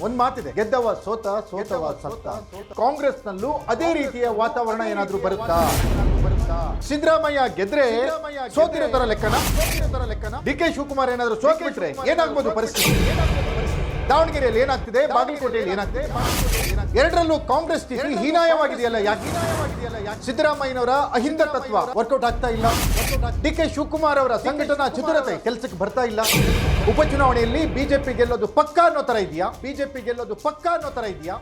ಒಂದ್ ಮಾತಿದೆ, ಗೆದ್ದವ ಸೋತವ ಸತ್ತ. ಕಾಂಗ್ರೆಸ್ನಲ್ಲೂ ಅದೇ ರೀತಿಯ ವಾತಾವರಣ ಏನಾದ್ರೂ ಬರುತ್ತಾ? ಸಿದ್ದರಾಮಯ್ಯ ಗೆದ್ರೆ ಸೋತಿರೋ ತರ ಲೆಕ್ಕನ? ಡಿ ಕೆ ಶಿವಕುಮಾರ್ ಏನಾದ್ರು ಸೋತ್ಬಿಟ್ರೆ ಏನಾಗ್ಬೋದು ಪರಿಸ್ಥಿತಿ? ದಾವಣಗೆರೆಯಲ್ಲಿ ಏನಾಗ್ತಿದೆ, ಬಾಗಲಕೋಟೆಯಲ್ಲಿ ಏನಾಗ್ತಿದೆ? ಎರಡರಲ್ಲೂ ಕಾಂಗ್ರೆಸ್ ಸ್ಥಿತಿ ಹೀನಾಯವಾಗಿದೆಯಲ್ಲ ಯಾಕೆ? ಸಿದ್ದರಾಮಯ್ಯನವರ ಅಹಿಂದ ತತ್ವ ವರ್ಕೌಟ್ ಆಗ್ತಾ ಇಲ್ಲ. ಡಿ ಕೆ ಶಿವಕುಮಾರ್ ಅವರ ಸಂಘಟನಾ ಚತುರತೆ ಕೆಲಸಕ್ಕೆ ಬರ್ತಾ ಇಲ್ಲ. ಉಪಚುನಾವಣೆಯಲ್ಲಿ ಬಿಜೆಪಿ ಗೆಲ್ಲೋದು ಪಕ್ಕಾ ಅನ್ನೋ ತರ ಇದೆಯಾ? ಬಿಜೆಪಿ ಗೆಲ್ಲೋದು ಪಕ್ಕಾ ಅನ್ನೋ ತರ ಇದೆಯಾ?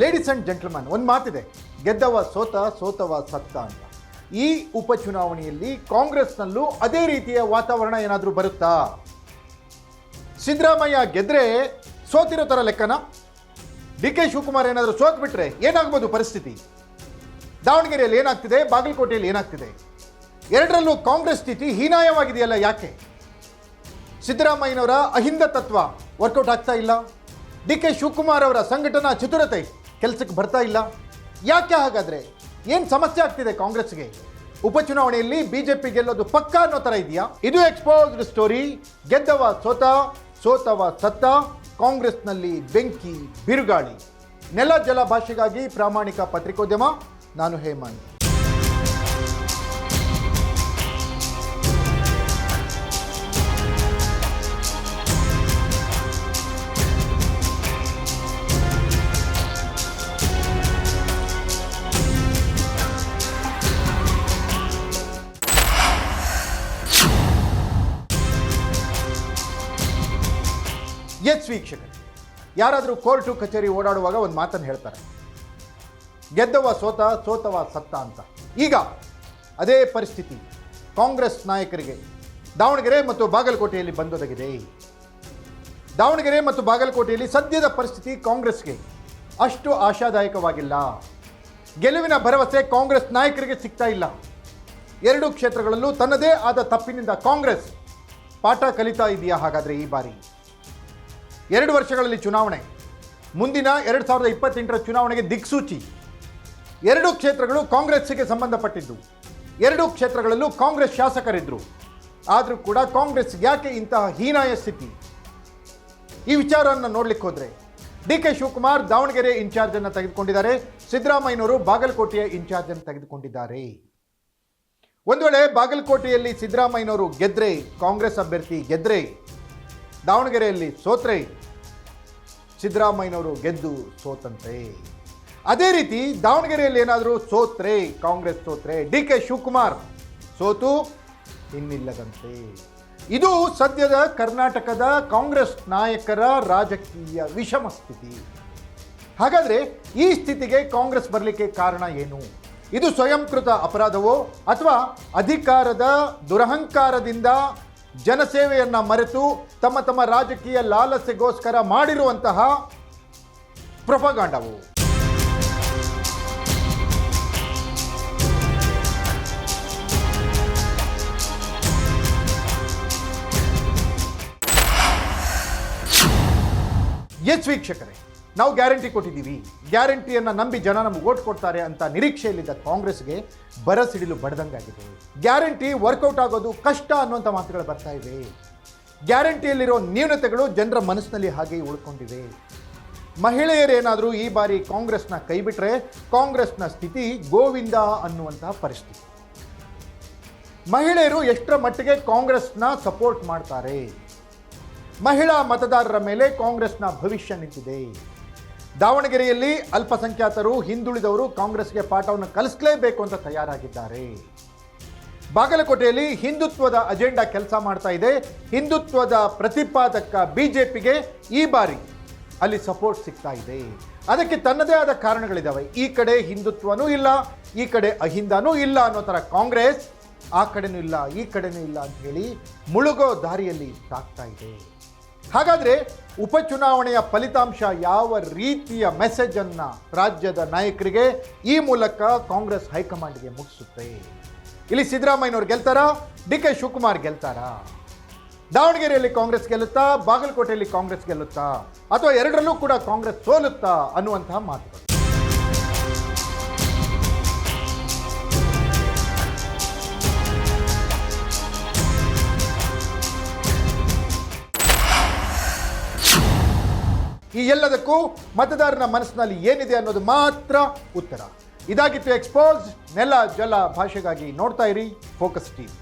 ಲೇಡೀಸ್ ಅಂಡ್ ಜೆಂಟಲ್ಮನ್, ಒಂದು ಮಾತಿದೆ, ಗೆದ್ದವ ಸೋತವ ಸತ್ತ ಅಂತ. ಈ ಉಪಚುನಾವಣೆಯಲ್ಲಿ ಕಾಂಗ್ರೆಸ್ನಲ್ಲೂ ಅದೇ ರೀತಿಯ ವಾತಾವರಣ ಏನಾದರೂ ಬರುತ್ತಾ? ಸಿದ್ದರಾಮಯ್ಯ ಗೆದ್ರೆ ಸೋತಿರೋ ತರ ಲೆಕ್ಕನ? ಡಿ ಕೆ ಶಿವಕುಮಾರ್ ಏನಾದರೂ ಸೋತ್ಬಿಟ್ರೆ ಏನಾಗ್ಬೋದು ಪರಿಸ್ಥಿತಿ? ದಾವಣಗೆರೆಯಲ್ಲಿ ಏನಾಗ್ತಿದೆ, ಬಾಗಲಕೋಟೆಯಲ್ಲಿ ಏನಾಗ್ತಿದೆ? ಎರಡರಲ್ಲೂ ಕಾಂಗ್ರೆಸ್ ಸ್ಥಿತಿ ಹೀನಾಯವಾಗಿದೆಯಲ್ಲ ಯಾಕೆ? ಸಿದ್ದರಾಮಯ್ಯನವರ ಅಹಿಂದ ತತ್ವ ವರ್ಕೌಟ್ ಆಗ್ತಾ ಇಲ್ಲ. ಡಿ ಕೆ ಶಿವಕುಮಾರ್ ಅವರ ಸಂಘಟನಾ ಚತುರತೆ ಕೆಲಸಕ್ಕೆ ಬರ್ತಾ ಇಲ್ಲ. ಯಾಕೆ ಹಾಗಾದ್ರೆ? ಏನು ಸಮಸ್ಯೆ ಆಗ್ತಿದೆ ಕಾಂಗ್ರೆಸ್ಗೆ? ಉಪಚುನಾವಣೆಯಲ್ಲಿ ಬಿಜೆಪಿ ಗೆಲ್ಲೋದು ಪಕ್ಕಾ ಅನ್ನೋ ತರ ಇದೆಯಾ? ಇದು ಎಕ್ಸ್ಪೋಸ್ಡ್ ಸ್ಟೋರಿ. ಗೆದ್ದವ ಸೋತವ ಸತ್ತ. ಕಾಂಗ್ರೆಸ್ನಲ್ಲಿ ಬೆಂಕಿ ಬಿರುಗಾಳಿ. ನೆಲ ಜಲ ಭಾಷೆಗಾಗಿ ಪ್ರಾಮಾಣಿಕ ಪತ್ರಿಕೋದ್ಯಮ. ನಾನು ಹೇಮಂತ್. ಎಸ್ ವೀಕ್ಷಕರು, ಯಾರಾದರೂ ಕೋರ್ಟು ಕಚೇರಿ ಓಡಾಡುವಾಗ ಒಂದು ಮಾತನ್ನು ಹೇಳ್ತಾರೆ, ಗೆದ್ದವ ಸೋತವ ಸತ್ತ ಅಂತ. ಈಗ ಅದೇ ಪರಿಸ್ಥಿತಿ ಕಾಂಗ್ರೆಸ್ ನಾಯಕರಿಗೆ ದಾವಣಗೆರೆ ಮತ್ತು ಬಾಗಲಕೋಟೆಯಲ್ಲಿ ಬಂದೊದಗಿದೆ. ದಾವಣಗೆರೆ ಮತ್ತು ಬಾಗಲಕೋಟೆಯಲ್ಲಿ ಸದ್ಯದ ಪರಿಸ್ಥಿತಿ ಕಾಂಗ್ರೆಸ್ಗೆ ಅಷ್ಟು ಆಶಾದಾಯಕವಾಗಿಲ್ಲ. ಗೆಲುವಿನ ಭರವಸೆ ಕಾಂಗ್ರೆಸ್ ನಾಯಕರಿಗೆ ಸಿಗ್ತಾ ಇಲ್ಲ. ಎರಡೂ ಕ್ಷೇತ್ರಗಳಲ್ಲೂ ತನ್ನದೇ ಆದ ತಪ್ಪಿನಿಂದ ಕಾಂಗ್ರೆಸ್ ಪಾಠ ಕಲಿತಾ ಇದೆಯಾ ಹಾಗಾದರೆ ಈ ಬಾರಿ? 2 ವರ್ಷಗಳಲ್ಲಿ ಚುನಾವಣೆ, ಮುಂದಿನ 2028ರ ಚುನಾವಣೆಗೆ ದಿಕ್ಸೂಚಿ. 2 ಕ್ಷೇತ್ರಗಳು ಕಾಂಗ್ರೆಸ್ಸಿಗೆ ಸಂಬಂಧಪಟ್ಟಿದ್ದು. 2 ಕ್ಷೇತ್ರಗಳಲ್ಲೂ ಕಾಂಗ್ರೆಸ್ ಶಾಸಕರಿದ್ದರು. ಆದರೂ ಕೂಡ ಕಾಂಗ್ರೆಸ್ ಯಾಕೆ ಇಂತಹ ಹೀನಾಯ ಸ್ಥಿತಿ? ಈ ವಿಚಾರವನ್ನು ನೋಡ್ಲಿಕ್ಕೆ ಹೋದರೆ ಡಿ ಕೆ ಶಿವಕುಮಾರ್ ದಾವಣಗೆರೆ ಇನ್ಚಾರ್ಜನ್ನು ತೆಗೆದುಕೊಂಡಿದ್ದಾರೆ. ಸಿದ್ದರಾಮಯ್ಯನವರು ಬಾಗಲಕೋಟೆಯ ಇನ್ಚಾರ್ಜನ್ನು ತೆಗೆದುಕೊಂಡಿದ್ದಾರೆ. ಒಂದು ವೇಳೆ ಬಾಗಲಕೋಟೆಯಲ್ಲಿ ಸಿದ್ದರಾಮಯ್ಯನವರು ಗೆದ್ರೆ, ಕಾಂಗ್ರೆಸ್ ಅಭ್ಯರ್ಥಿ ಗೆದ್ರೆ, ದಾವಣಗೆರೆಯಲ್ಲಿ ಸೋತ್ರೆ ಸಿದ್ದರಾಮಯ್ಯನವರು ಗೆದ್ದು ಸೋತಂತೆ. ಅದೇ ರೀತಿ ದಾವಣಗೆರೆಯಲ್ಲಿ ಏನಾದರೂ ಸೋತ್ರೆ, ಕಾಂಗ್ರೆಸ್ ಸೋತ್ರೆ, ಡಿ ಕೆ ಶಿವಕುಮಾರ್ ಸೋತು ಇನ್ನಿಲ್ಲದಂತೆ. ಇದು ಸದ್ಯದ ಕರ್ನಾಟಕದ ಕಾಂಗ್ರೆಸ್ ನಾಯಕರ ರಾಜಕೀಯ ವಿಷಮ ಸ್ಥಿತಿ. ಹಾಗಾದರೆ ಈ ಸ್ಥಿತಿಗೆ ಕಾಂಗ್ರೆಸ್ ಬರಲಿಕ್ಕೆ ಕಾರಣ ಏನು? ಇದು ಸ್ವಯಂಕೃತ ಅಪರಾಧವೋ ಅಥವಾ ಅಧಿಕಾರದ ದುರಹಂಕಾರದಿಂದ ಜನಸೇವೆಯನ್ನ ಮರೆತು ತಮ್ಮ ರಾಜಕೀಯ ಲಾಲಸೆಗೋಸ್ಕರ ಮಾಡಿರುವಂತಹ ಪ್ರೊಪಗಾಂಡವು? ಎಸ್ ವೀಕ್ಷಕರೇ, ನಾವು ಗ್ಯಾರಂಟಿ ಕೊಟ್ಟಿದ್ದೀವಿ. ಗ್ಯಾರಂಟಿಯನ್ನು ನಂಬಿ ಜನ ನಮ್ಗೆ ಓಟ್ ಕೊಡ್ತಾರೆ ಅಂತ ನಿರೀಕ್ಷೆಯಲ್ಲಿದ್ದ ಕಾಂಗ್ರೆಸ್ಗೆ ಬರಸಿಡಿಲು ಬಡ್ದಂಗಾಗಿದೆ. ಗ್ಯಾರಂಟಿ ವರ್ಕೌಟ್ ಆಗೋದು ಕಷ್ಟ ಅನ್ನುವಂಥ ಮಾತುಗಳು ಬರ್ತಾ ಇವೆ. ಗ್ಯಾರಂಟಿಯಲ್ಲಿರೋ ನ್ಯೂನತೆಗಳು ಜನರ ಮನಸ್ಸಿನಲ್ಲಿ ಹಾಗೆ ಉಳ್ಕೊಂಡಿವೆ. ಮಹಿಳೆಯರೇನಾದರೂ ಈ ಬಾರಿ ಕಾಂಗ್ರೆಸ್ನ ಕೈಬಿಟ್ರೆ ಕಾಂಗ್ರೆಸ್ನ ಸ್ಥಿತಿ ಗೋವಿಂದ ಅನ್ನುವಂತಹ ಪರಿಸ್ಥಿತಿ. ಮಹಿಳೆಯರು ಎಷ್ಟರ ಮಟ್ಟಿಗೆ ಕಾಂಗ್ರೆಸ್ನ ಸಪೋರ್ಟ್ ಮಾಡ್ತಾರೆ? ಮಹಿಳಾ ಮತದಾರರ ಮೇಲೆ ಕಾಂಗ್ರೆಸ್ನ ಭವಿಷ್ಯ ನಿಂತಿದೆ. ದಾವಣಗೆರೆಯಲ್ಲಿ ಅಲ್ಪಸಂಖ್ಯಾತರು, ಹಿಂದುಳಿದವರು ಕಾಂಗ್ರೆಸ್ಗೆ ಪಾಠವನ್ನು ಕಲಿಸಲೇಬೇಕು ಅಂತ ತಯಾರಾಗಿದ್ದಾರೆ. ಬಾಗಲಕೋಟೆಯಲ್ಲಿ ಹಿಂದುತ್ವದ ಅಜೆಂಡಾ ಕೆಲಸ ಮಾಡ್ತಾ ಇದೆ. ಹಿಂದುತ್ವದ ಪ್ರತಿಪಾದಕ ಬಿಜೆಪಿಗೆ ಈ ಬಾರಿ ಅಲ್ಲಿ ಸಪೋರ್ಟ್ ಸಿಗ್ತಾ ಇದೆ. ಅದಕ್ಕೆ ತನ್ನದೇ ಆದ ಕಾರಣಗಳಿದ್ದಾವೆ. ಈ ಕಡೆ ಹಿಂದುತ್ವನೂ ಇಲ್ಲ, ಈ ಕಡೆ ಅಹಿಂದನೂ ಇಲ್ಲ ಅನ್ನೋ ಥರ ಕಾಂಗ್ರೆಸ್, ಆ ಕಡೆನೂ ಇಲ್ಲ ಈ ಕಡೆನೂ ಇಲ್ಲ ಅಂತ ಹೇಳಿ ಮುಳುಗೋ ದಾರಿಯಲ್ಲಿ ಸಾಗ್ತಾ ಇದೆ. ಹಾಗಾದರೆ ಉಪಚುನಾವಣೆಯ ಫಲಿತಾಂಶ ಯಾವ ರೀತಿಯ ಮೆಸೇಜನ್ನು ರಾಜ್ಯದ ನಾಯಕರಿಗೆ ಈ ಮೂಲಕ ಕಾಂಗ್ರೆಸ್ ಹೈಕಮಾಂಡ್ಗೆ ಮುಟ್ಟಿಸುತ್ತೆ? ಇಲ್ಲಿ ಸಿದ್ದರಾಮಯ್ಯನವ್ರು ಗೆಲ್ತಾರಾ? ಡಿ ಕೆ ಶಿವಕುಮಾರ್ ಗೆಲ್ತಾರಾ? ದಾವಣಗೆರೆಯಲ್ಲಿ ಕಾಂಗ್ರೆಸ್ ಗೆಲ್ಲುತ್ತಾ? ಬಾಗಲಕೋಟೆಯಲ್ಲಿ ಕಾಂಗ್ರೆಸ್ ಗೆಲ್ಲುತ್ತಾ? ಅಥವಾ ಎರಡರಲ್ಲೂ ಕೂಡ ಕಾಂಗ್ರೆಸ್ ಸೋಲುತ್ತಾ ಅನ್ನುವಂತಹ ಮಾತುಗಳು. ಈ ಎಲ್ಲದಕ್ಕೂ ಮತದಾರನ ಮನಸ್ಸಿನಲ್ಲಿ ಏನಿದೆ ಅನ್ನೋದು ಮಾತ್ರ ಉತ್ತರ. ಇದಾಗಿತ್ತು ಎಕ್ಸ್ಪೋಸ್. ನೆಲ ಜಲ ಭಾಷೆಗಾಗಿ ನೋಡ್ತಾ ಇರಿ ಫೋಕಸ್ ಟಿವಿ.